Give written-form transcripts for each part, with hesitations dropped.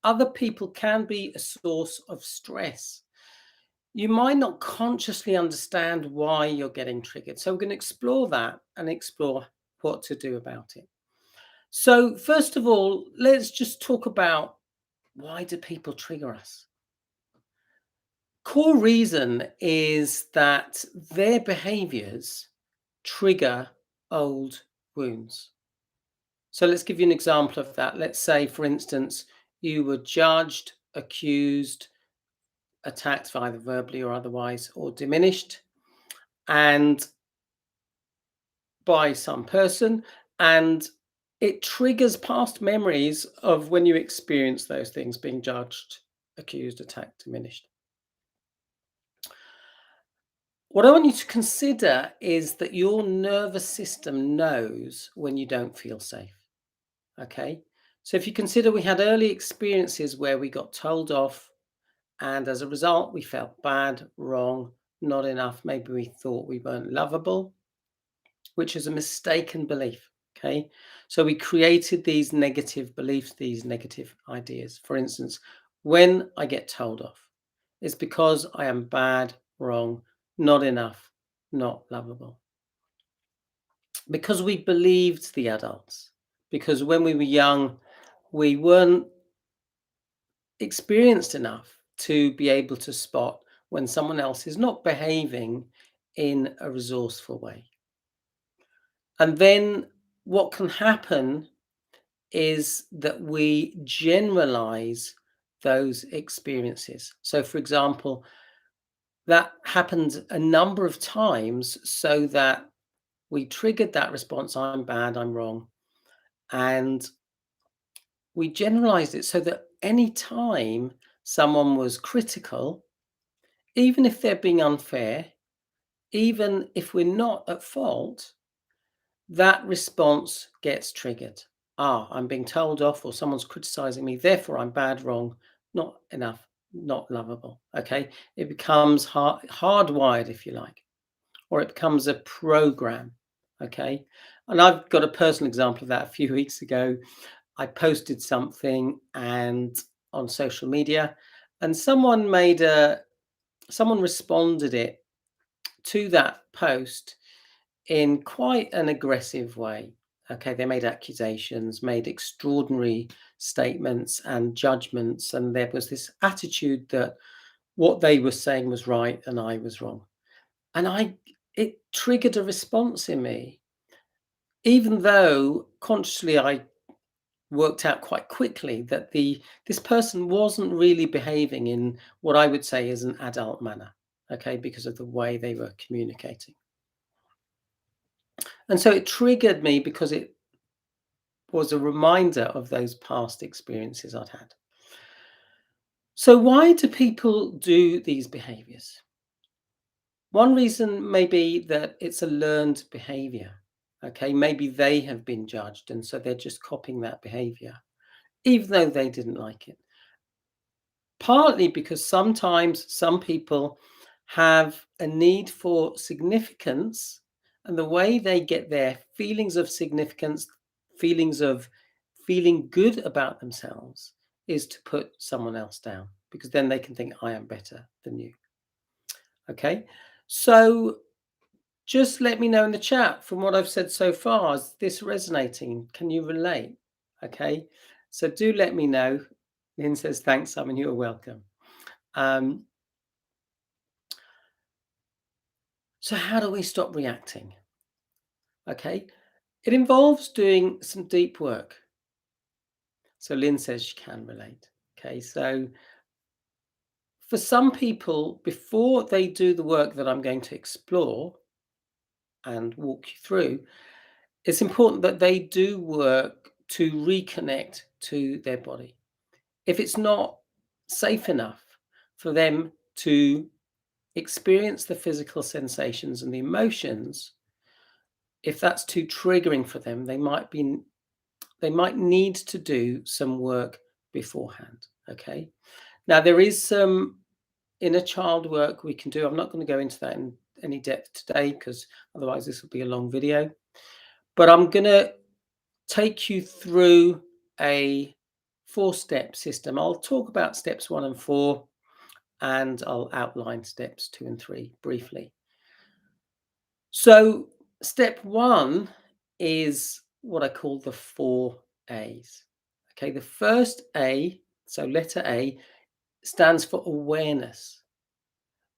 other people can be a source of stress. You might not consciously understand why you're getting triggered. So we're going to explore that and explore what to do about it. So first of all, let's just talk about, why do people trigger us? Core reason is that their behaviors trigger old wounds. So let's give you an example of that. Let's say, for instance, you were judged, accused, attacked either verbally or otherwise, or diminished, and by some person, and it triggers past memories of when you experienced those things: being judged, accused, attacked, diminished. What I want you to consider is that your nervous system knows when you don't feel safe. Okay, so if you consider, we had early experiences where we got told off, and as a result, we felt bad, wrong, not enough. Maybe we thought we weren't lovable, which is a mistaken belief. Okay, so we created these negative beliefs, these negative ideas. For instance, when I get told off, it's because I am bad, wrong, not enough, not lovable. Because we believed the adults, because when we were young, we weren't experienced enough to be able to spot when someone else is not behaving in a resourceful way. And then what can happen is that we generalize those experiences. So, for example, that happened a number of times so that we triggered that response: I'm bad, I'm wrong. And we generalized it so that any time someone was critical, even if they're being unfair, even if we're not at fault, that response gets triggered. I'm being told off, or someone's criticizing me, therefore I'm bad, wrong, not enough, not lovable. Okay, it becomes hardwired, if you like, or it becomes a program. Okay, and I've got a personal example of that. A few weeks ago, I posted something and on social media, and someone responded it to that post in quite an aggressive way. Okay, they made accusations, made extraordinary statements and judgments, and there was this attitude that what they were saying was right and I was wrong. And it triggered a response in me, even though consciously I worked out quite quickly that this person wasn't really behaving in what I would say is an adult manner, okay, because of the way they were communicating. And so it triggered me because it was a reminder of those past experiences I'd had. So why do people do these behaviors? One reason may be that it's a learned behavior. Okay, maybe they have been judged and so they're just copying that behavior, even though they didn't like it. Partly because sometimes some people have a need for significance, and the way they get their feelings of significance, feelings of feeling good about themselves, is to put someone else down, because then they can think, I am better than you. Okay, so just let me know in the chat, from what I've said so far, is this resonating? Can you relate? Okay, so do let me know. Lynn says, thanks, Simon, you're welcome. So how do we stop reacting? Okay, it involves doing some deep work. So Lynn says she can relate. Okay, so for some people, before they do the work that I'm going to explore and walk you through, it's important that they do work to reconnect to their body. If it's not safe enough for them to experience the physical sensations and the emotions, if that's too triggering for them, they might need to do some work beforehand. Okay, now there is some inner child work we can do. I'm not going to go into that in any depth today, because otherwise this will be a long video, but I'm going to take you through a 4-step system. I'll talk about steps 1 and 4, and I'll outline steps 2 and 3 briefly. So step 1 is what I call the 4 A's. Okay, the first A, so letter A, stands for awareness.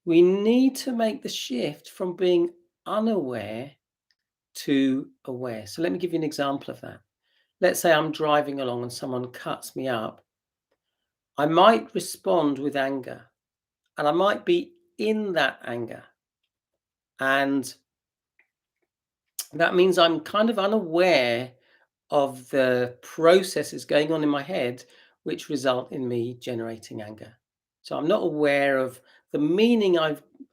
We need to make the shift from being unaware to aware. So let me give you an example of that. Let's say I'm driving along and someone cuts me up. I might respond with anger, and I might be in that anger. And that means I'm kind of unaware of the processes going on in my head which result in me generating anger. So I'm not aware of the meaning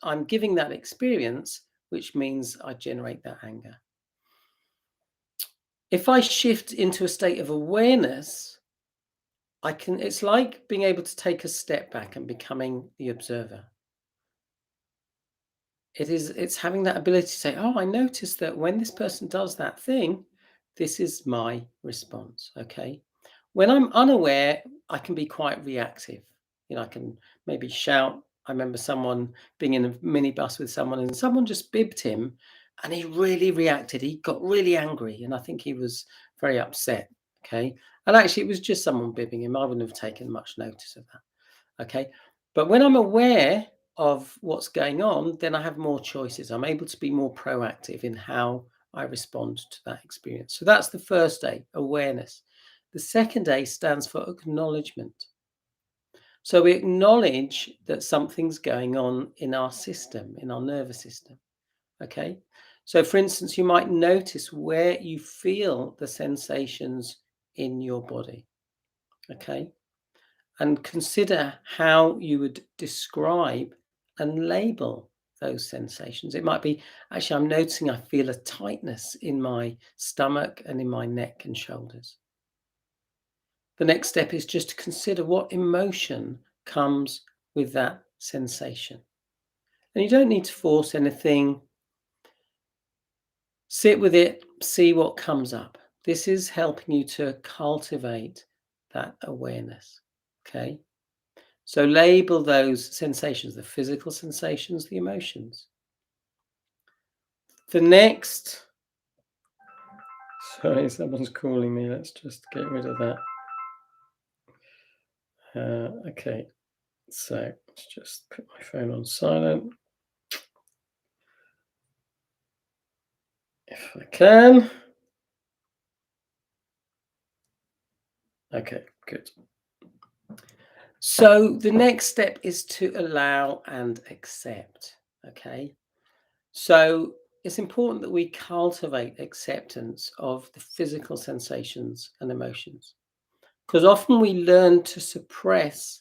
I'm giving that experience, which means I generate that anger. If I shift into a state of awareness, it's like being able to take a step back and becoming the observer. It's having that ability to say, oh, I noticed that when this person does that thing, this is my response. Okay. When I'm unaware, I can be quite reactive. I can maybe shout. I remember someone being in a minibus with someone and someone just bibbed him and he really reacted. He got really angry and I think he was very upset. Okay. And actually, it was just someone bibbing him. I wouldn't have taken much notice of that. Okay. But when I'm aware of what's going on, then I have more choices. I'm able to be more proactive in how I respond to that experience. So that's the first A, awareness. The second A stands for acknowledgement. So we acknowledge that something's going on in our system, in our nervous system. Okay. So, for instance, you might notice where you feel the sensations in your body. Okay. And consider how you would describe and label those sensations. It might be, actually, I'm noticing I feel a tightness in my stomach and in my neck and shoulders. The next step is just to consider what emotion comes with that sensation. And you don't need to force anything. Sit with it, see what comes up. This is helping you to cultivate that awareness. Okay. So label those sensations, the physical sensations, the emotions. The next, sorry, someone's calling me. Let's just get rid of that. Okay, so let's just put my phone on silent. If I can. Okay, good. So the next step is to allow and accept. Okay. So it's important that we cultivate acceptance of the physical sensations and emotions, because often we learn to suppress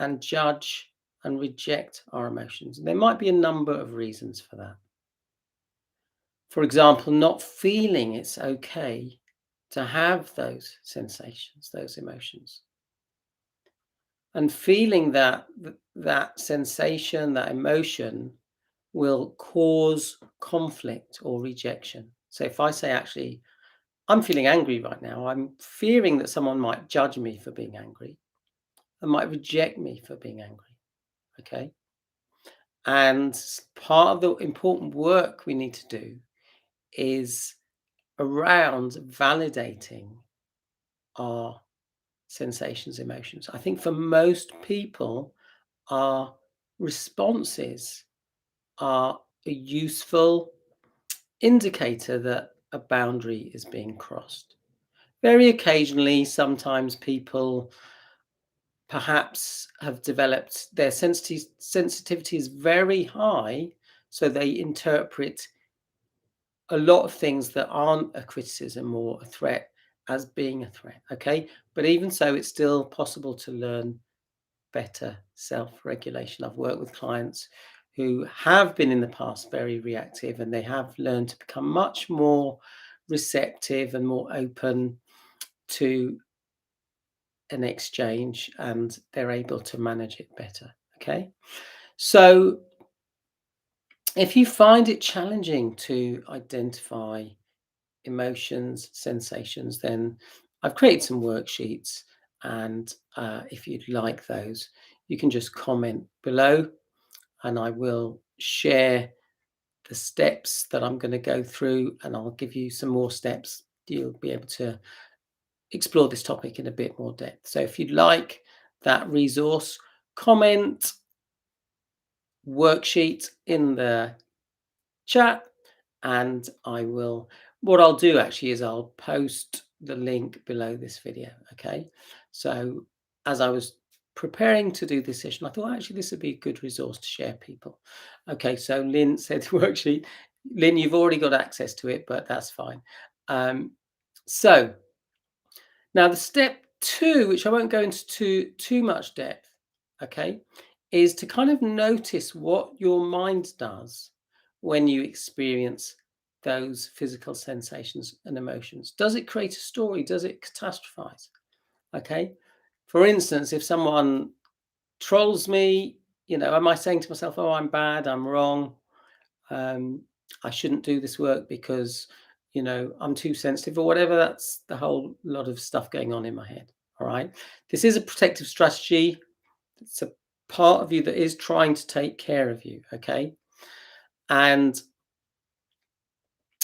and judge and reject our emotions. And there might be a number of reasons for that. For example, not feeling it's okay to have those sensations, those emotions, and feeling that that sensation, that emotion will cause conflict or rejection. So if I say, actually, I'm feeling angry right now, I'm fearing that someone might judge me for being angry and might reject me for being angry. Okay. And part of the important work we need to do is around validating our sensations, emotions. I think for most people, our responses are a useful indicator that a boundary is being crossed. Very occasionally, sometimes people perhaps have developed their sensitivity is very high, so they interpret a lot of things that aren't a criticism or a threat as being a threat. Okay, but even so, it's still possible to learn better self-regulation. I've worked with clients who have been in the past very reactive, and they have learned to become much more receptive and more open to an exchange, and they're able to manage it better. Okay. So if you find it challenging to identify emotions, sensations, then I've created some worksheets, And if you'd like those, you can just comment below, and I will share the steps that I'm going to go through, and I'll give you some more steps. You'll be able to explore this topic in a bit more depth. So if you'd like that resource, comment worksheet in the chat, and what I'll do actually is I'll post the link below this video. Okay, so as I was preparing to do this session, I thought actually this would be a good resource to share people. Okay, so Lynn said worksheet. Lynn, you've already got access to it, but that's fine. So now the step 2, which I won't go into too much depth, okay, is to kind of notice what your mind does when you experience those physical sensations and emotions. Does it create a story? Does it catastrophize? Okay. For instance, if someone trolls me, am I saying to myself, oh, I'm bad, I'm wrong, I shouldn't do this work because, I'm too sensitive or whatever? That's the whole lot of stuff going on in my head. All right. This is a protective strategy. It's a part of you that is trying to take care of you. Okay. And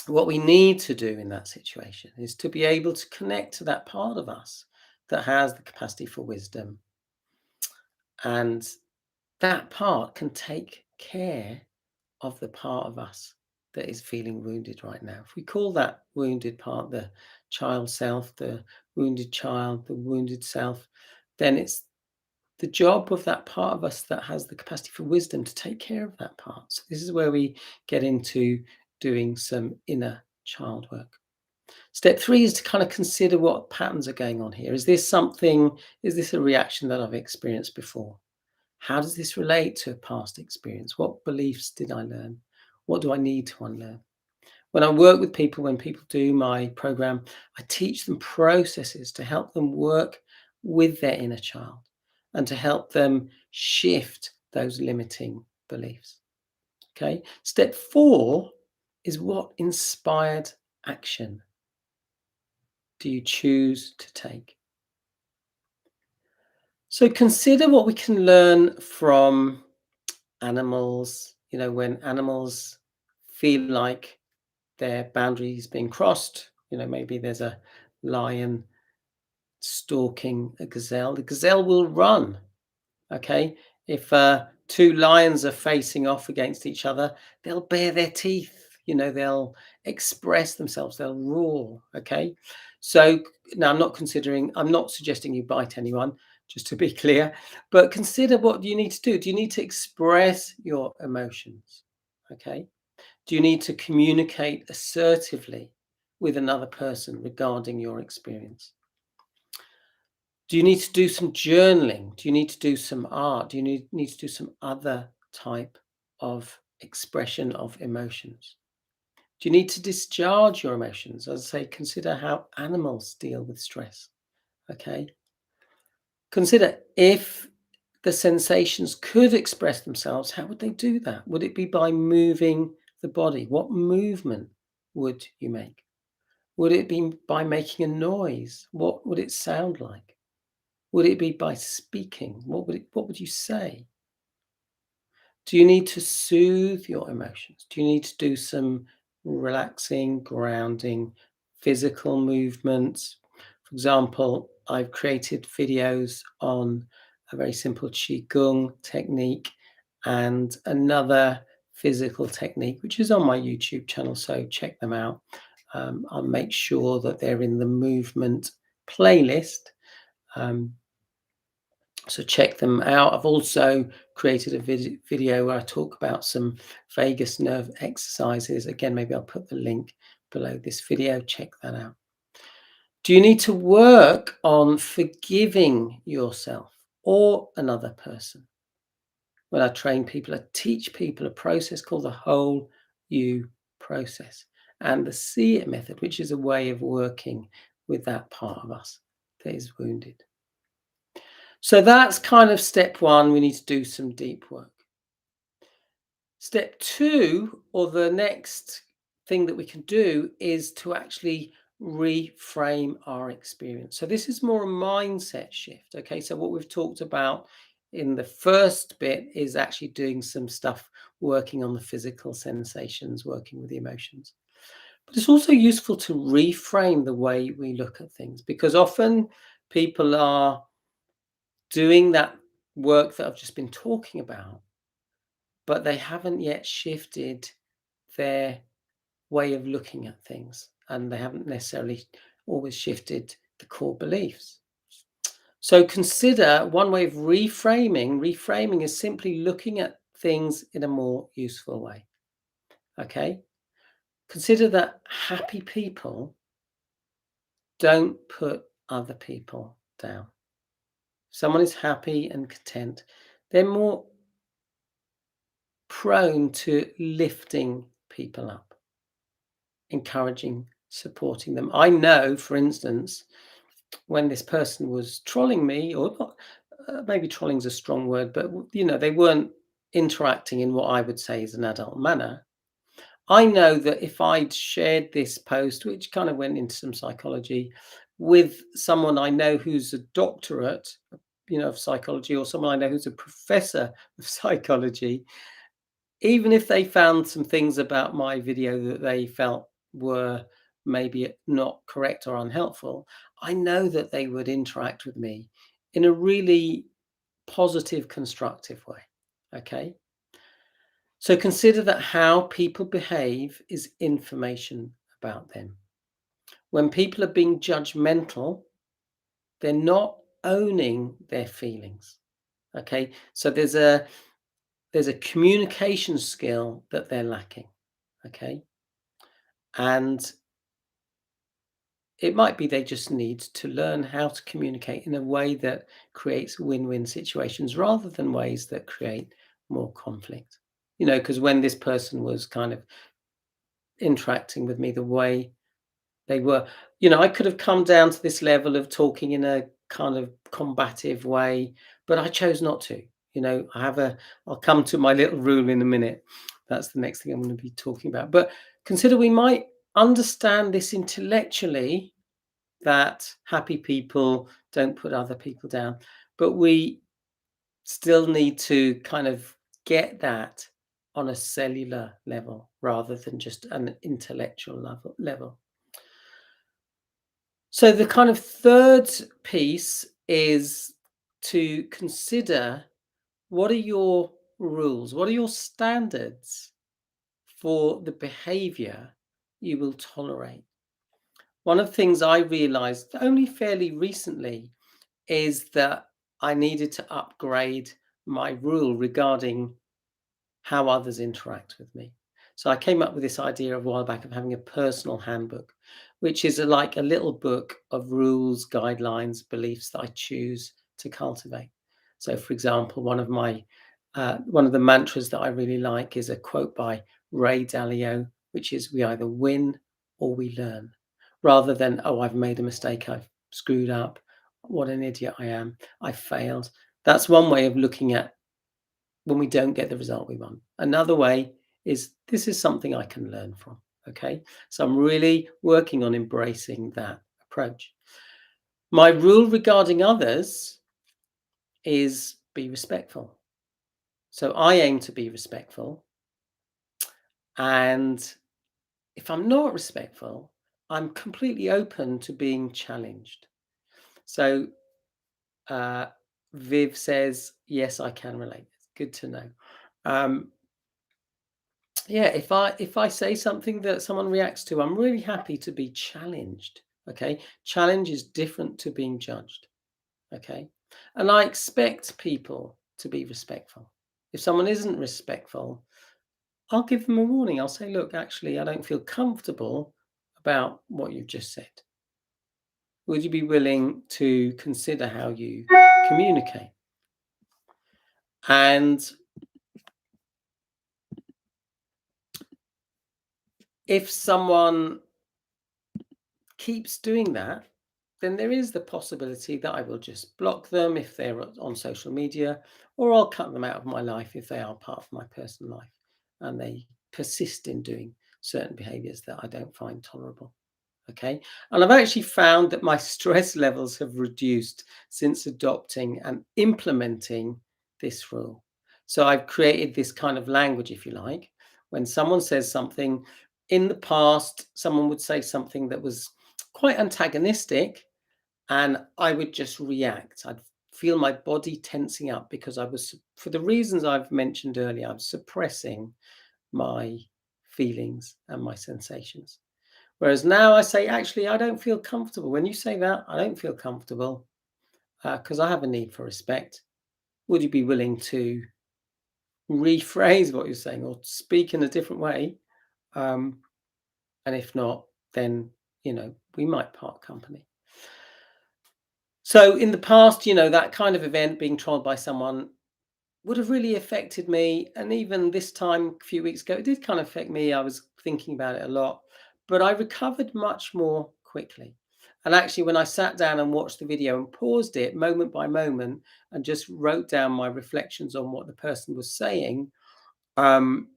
what we need to do in that situation is to be able to connect to that part of us that has the capacity for wisdom. And that part can take care of the part of us that is feeling wounded right now. If we call that wounded part the child self, the wounded child, the wounded self, then it's the job of that part of us that has the capacity for wisdom to take care of that part. So this is where we get into doing some inner child work. Step 3 is to kind of consider what patterns are going on here. Is this a reaction that I've experienced before? How does this relate to a past experience? What beliefs did I learn? What do I need to unlearn? When I work with people, when people do my program, I teach them processes to help them work with their inner child and to help them shift those limiting beliefs. Okay. Step 4 is what inspired action do you choose to take? So consider what we can learn from animals, when animals feel like their boundaries being crossed, maybe there's a lion stalking a gazelle. The gazelle will run. Okay. If two lions are facing off against each other, they'll bare their teeth, they'll express themselves, they'll roar. Okay. So now I'm not suggesting you bite anyone, just to be clear, but consider what you need to do. Do you need to express your emotions? Okay. Do you need to communicate assertively with another person regarding your experience? Do you need to do some journaling? Do you need to do some art? Do you need to do some other type of expression of emotions? Do you need to discharge your emotions? As I say, consider how animals deal with stress. Okay. Consider if the sensations could express themselves, how would they do that? Would it be by moving the body? What movement would you make? Would it be by making a noise? What would it sound like? Would it be by speaking? What would you say? Do you need to soothe your emotions? Do you need to do some relaxing, grounding, physical movements? For example, I've created videos on a very simple Qigong technique and another physical technique, which is on my YouTube channel, so check them out. I'll make sure that they're in the movement playlist. So check them out. I've also created a video where I talk about some vagus nerve exercises. Again, maybe I'll put the link below this video. Check that out. Do you need to work on forgiving yourself or another person? When I train people, I teach people a process called the whole you process and the see it method, which is a way of working with that part of us that is wounded. So that's kind of step 1. We need to do some deep work. Step 2, or the next thing that we can do, is to actually reframe our experience. So this is more a mindset shift. Okay, so what we've talked about in the first bit is actually doing some stuff, working on the physical sensations, working with the emotions. But it's also useful to reframe the way we look at things, because often people are doing that work that I've just been talking about, but they haven't yet shifted their way of looking at things, and they haven't necessarily always shifted the core beliefs. So consider one way of reframing. Reframing is simply looking at things in a more useful way. Okay? Consider that happy people don't put other people down. If someone is happy and content, they're more prone to lifting people up, encouraging, supporting them. I know, for instance, when this person was trolling me, or not, maybe trolling is a strong word, but they weren't interacting in what I would say is an adult manner. I know that if I'd shared this post, which kind of went into some psychology, with someone I know who's a doctorate, of psychology, or someone I know who's a professor of psychology, even if they found some things about my video that they felt were maybe not correct or unhelpful, I know that they would interact with me in a really positive, constructive way. Okay. So consider that how people behave is information about them. When people are being judgmental, they're not owning their feelings. Okay. So there's a communication skill that they're lacking. Okay. And it might be they just need to learn how to communicate in a way that creates win-win situations rather than ways that create more conflict. Because when this person was kind of interacting with me the way they were, I could have come down to this level of talking in a kind of combative way, but I chose not to. I'll come to my little rule in a minute. That's the next thing I'm going to be talking about. But consider we might understand this intellectually, that happy people don't put other people down, but we still need to kind of get that on a cellular level rather than just an intellectual level. So the kind of third piece is to consider, what are your rules? What are your standards for the behavior you will tolerate? One of the things I realized only fairly recently is that I needed to upgrade my rule regarding how others interact with me. So I came up with this idea a while back of having a personal handbook, which is like a little book of rules, guidelines, beliefs that I choose to cultivate. So, for example, one of the mantras that I really like is a quote by Ray Dalio, which is, "We either win or we learn," rather than, "Oh, I've made a mistake, I've screwed up, what an idiot I am, I failed." That's one way of looking at when we don't get the result we want. Another way is, this is something I can learn from. Okay. So I'm really working on embracing that approach. My rule regarding others is be respectful. So I aim to be respectful. And if I'm not respectful, I'm completely open to being challenged. So Viv says, yes, I can relate. Good to know. Yeah, if I say something that someone reacts to, I'm really happy to be challenged. Okay, challenge is different to being judged. Okay, and I expect people to be respectful. If someone isn't respectful, I'll give them a warning. I'll say, look, actually, I don't feel comfortable about what you've just said. Would you be willing to consider how you communicate? And if someone keeps doing that, then there is the possibility that I will just block them if they're on social media, or I'll cut them out of my life if they are part of my personal life and they persist in doing certain behaviors that I don't find tolerable. Okay. And I've actually found that my stress levels have reduced since adopting and implementing this rule. So I've created this kind of language, if you like. When someone says something, in the past, someone would say something that was quite antagonistic, and I would just react. I'd feel my body tensing up because I was, for the reasons I've mentioned earlier, I'm suppressing my feelings and my sensations. Whereas now I say, actually, I don't feel comfortable. When you say that, I don't feel comfortable because I have a need for respect. Would you be willing to rephrase what you're saying or speak in a different way? Um, and if not, then, we might part company. So in the past, that kind of event being trolled by someone would have really affected me. And even this time, a few weeks ago, it did kind of affect me. I was thinking about it a lot, but I recovered much more quickly. And actually, when I sat down and watched the video and paused it moment by moment and just wrote down my reflections on what the person was saying, um,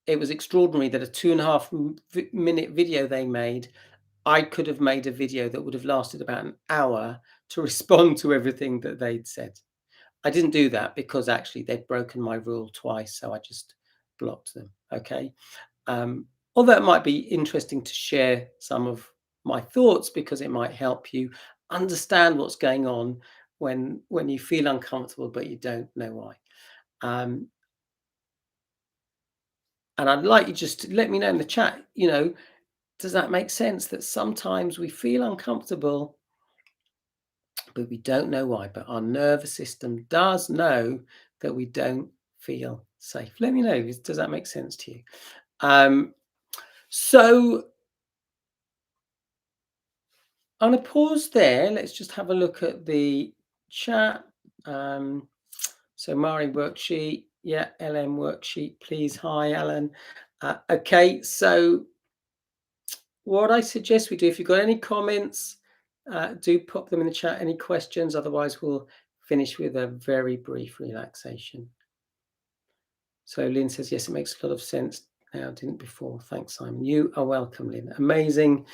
it was extraordinary that a 2.5 minute video they made, I could have made a video that would have lasted about an hour to respond to everything that they'd said. I didn't do that because actually they'd broken my rule twice, so I just blocked them. Okay. Although it might be interesting to share some of my thoughts because it might help you understand what's going on when you feel uncomfortable but you don't know why. Um, and I'd like you just to let me know in the chat. Does that make sense? That sometimes we feel uncomfortable but we don't know why. But our nervous system does know that we don't feel safe. Let me know. Does that make sense to you? So I'm going to pause there. Let's just have a look at the chat. So Mari worksheet. Yeah, LM worksheet, please. Hi, Alan. Okay, so what I suggest we do, if you've got any comments, do pop them in the chat. Any questions? Otherwise, we'll finish with a very brief relaxation. So Lynn says, yes, it makes a lot of sense now, didn't before. Thanks, Simon. You are welcome, Lynn. Amazing.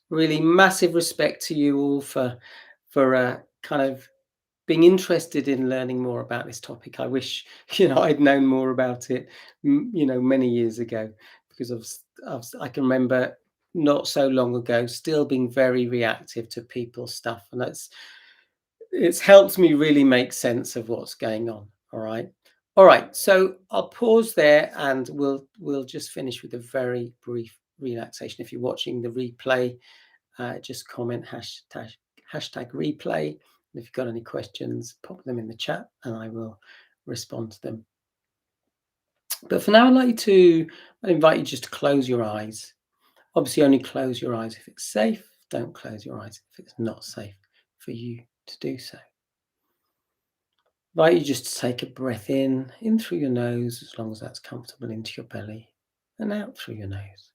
Really massive respect to you all for kind of being interested in learning more about this topic. I wish, I'd known more about it, many years ago, because I can remember not so long ago still being very reactive to people's stuff. And it's helped me really make sense of what's going on. All right. So I'll pause there and we'll just finish with a very brief relaxation. If you're watching the replay, just comment hashtag replay. And if you've got any questions, pop them in the chat and I will respond to them. But for now, I'd invite you just to close your eyes. Obviously, only close your eyes if it's safe. Don't close your eyes if it's not safe for you to do so. Invite you just to take a breath in through your nose, as long as that's comfortable, into your belly, and out through your nose.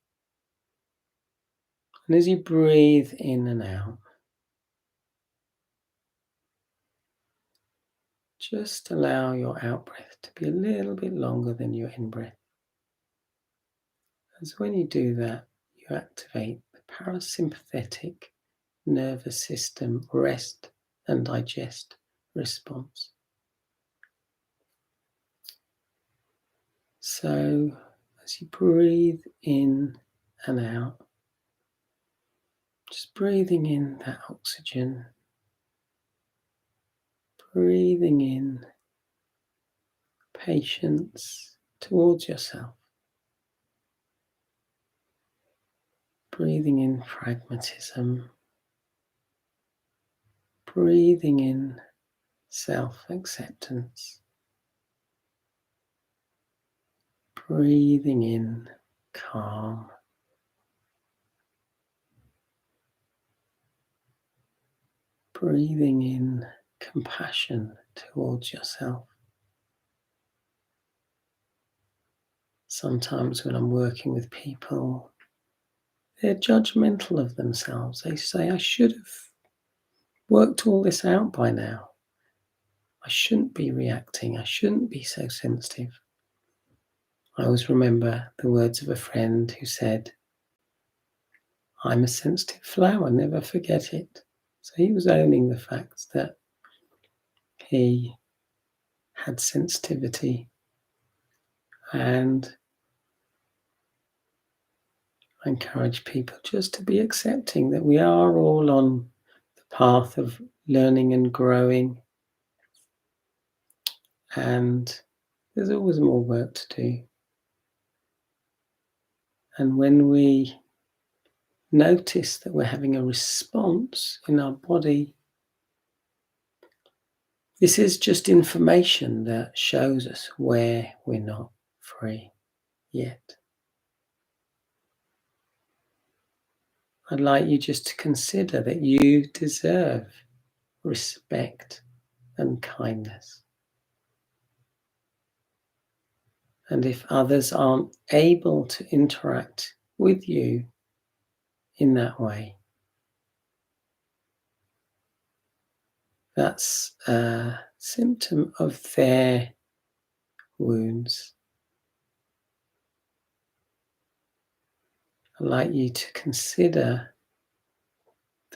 And as you breathe in and out, just allow your out breath to be a little bit longer than your in breath. As when you do that, you activate the parasympathetic nervous system rest and digest response. So as you breathe in and out, just breathing in that oxygen, breathing in patience towards yourself, breathing in pragmatism, breathing in self-acceptance, breathing in calm, breathing in compassion towards yourself. Sometimes when I'm working with people, they're judgmental of themselves. They say, I should have worked all this out by now. I shouldn't be reacting. I shouldn't be so sensitive. I always remember the words of a friend who said, I'm a sensitive flower, never forget it. So he was owning the fact that he had sensitivity, and I encourage people just to be accepting that we are all on the path of learning and growing, and there's always more work to do. And when we notice that we're having a response in our body, this is just information that shows us where we're not free yet. I'd like you just to consider that you deserve respect and kindness. And if others aren't able to interact with you in that way, that's a symptom of their wounds. I'd like you to consider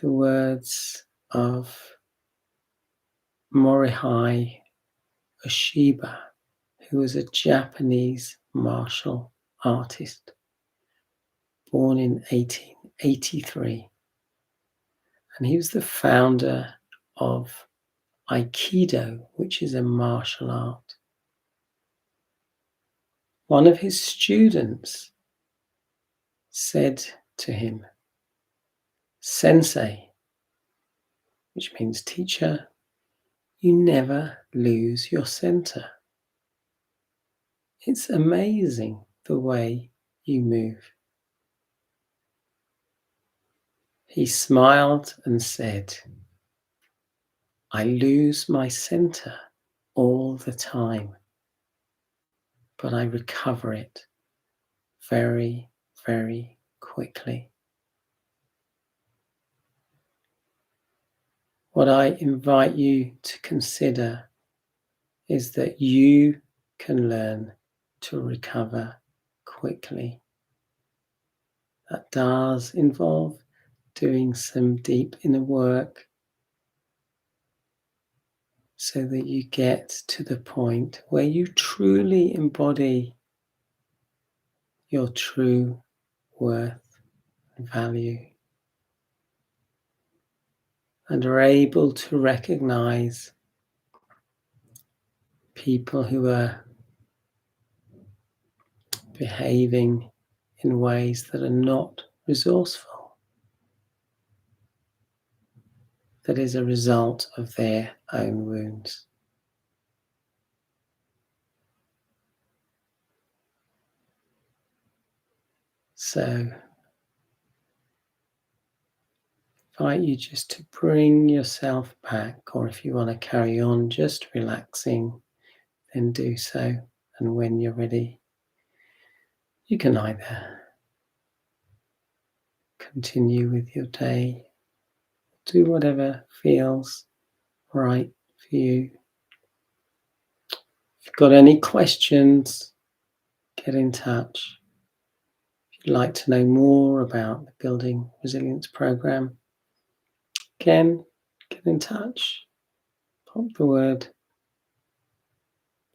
the words of Morihei Ueshiba, who was a Japanese martial artist born in 1883. And he was the founder of Aikido, which is a martial art. One of his students said to him, "Sensei," which means teacher, "you never lose your center. It's amazing the way you move." He smiled and said, "I lose my center all the time, but I recover it very, very quickly." What I invite you to consider is that you can learn to recover quickly. That does involve doing some deep inner work so that you get to the point where you truly embody your true worth and value and are able to recognize people who are behaving in ways that are not resourceful, that is a result of their own wounds. So, I invite you just to bring yourself back, or if you want to carry on just relaxing, then do so. And when you're ready, you can either continue with your day, do whatever feels right for you. If you've got any questions, get in touch. If you'd like to know more about the Building Resilience program, again, get in touch. Pop the word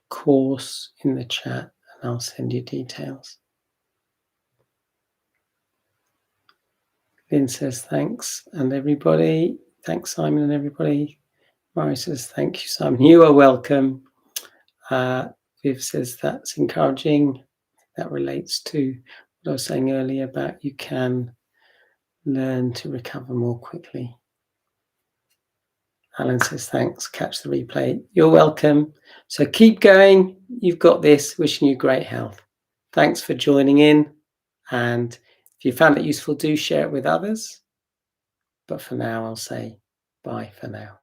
course in the chat and I'll send you details. Lynn says thanks, and everybody, thanks Simon and everybody. Mari says thank you, Simon. You are welcome. Viv says that's encouraging. That relates to what I was saying earlier about you can learn to recover more quickly. Alan says thanks, catch the replay. You're welcome. So keep going. You've got this. Wishing you great health. Thanks for joining in. And if you found it useful, do share it with others. But for now, I'll say bye for now.